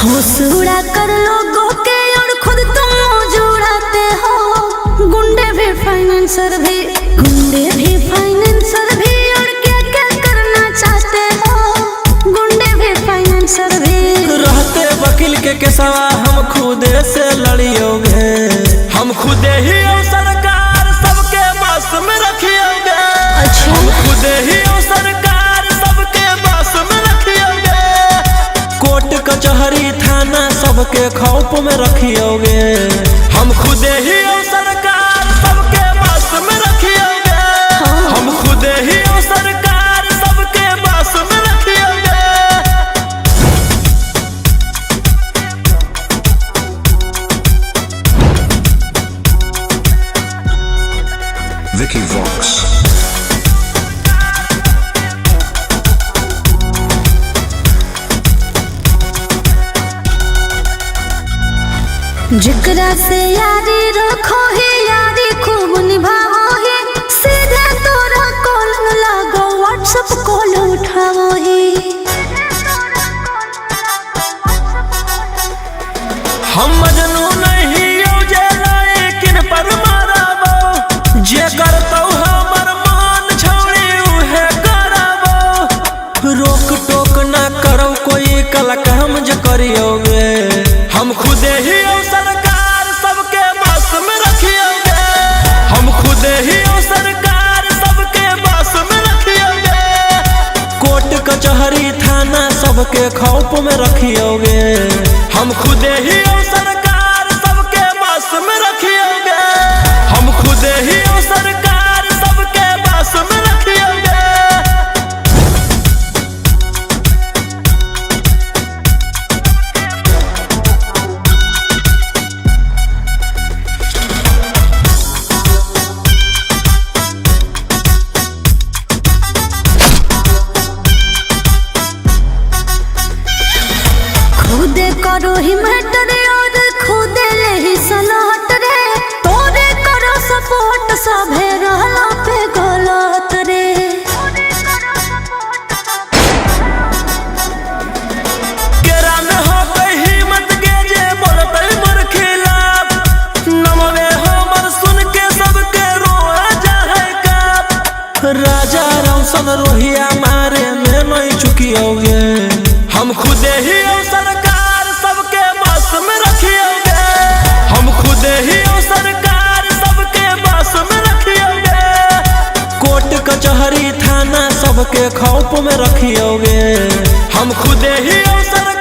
होश उड़ा कर लोगों के और खुद तुम मौज उड़ाते हो। गुंडे भी फाइनेंसर भी फाइनेंसर भी और क्या क्या करना चाहते हो। गुंडे भी फाइनेंसर भी रहते वकील के केसवा हम खुदे से लड़ियोगे। हम खुदे ही और सरकार सबके बस में रखियोगे। हम खुदे ही और सरकार सबके बस में रखियोगे। कोर्ट कचहरी थाना सबके खौफ में रखियोगे। हम खुदे ही और सरकार सबके बस में रखियोगे। हम खुदे ही और सरकार सबके बस में रखियोगे। Vicky Vox. जिकरा से यारी रखो ही यारी खूब निभाओ ही। सीधे तोरा कॉल लगो व्हाट्सएप कॉल उठाओ ही। हम मजनू नहीं उजेला लेकिन पर माराबो। जे करतौ हमर मान छौड़ी उहे कराबो। रोक टोक ना करो कोई कलक हम जे करियोगे। हम खुदे ही और सरकार सबके बस में रखियोगे। हम खुदे ही और सरकार सबके बस में रखियोगे। कोर्ट कचहरी थाना सबके खौफ में रखियोगे। हम खुदे ही और सरकार सबके बस में रखियोगे। हम खुदे ही और सरकार सबके बस में रखियोगे। खुदे करो ही मैटर और खुदे ले ही सलाहट रे। तोरे करो सपोर्ट सभे रहला पे गलत रे। केरा में हो गई हिम्मत के जे बोलते मोर खिलाफ। नमवे हमर सुन के सबके रोआ जाए काप। राजा रौशन रोहिया मारे में नहीं चुकियोगे। हम खुदे ही और सरकार सबके बस में रखियोगे। हम खुदे ही और सरकार सबके बस में रखियोगे। कोर्ट कचहरी थाना सबके खौफ में रखियोगे। हम खुदे ही और सरकार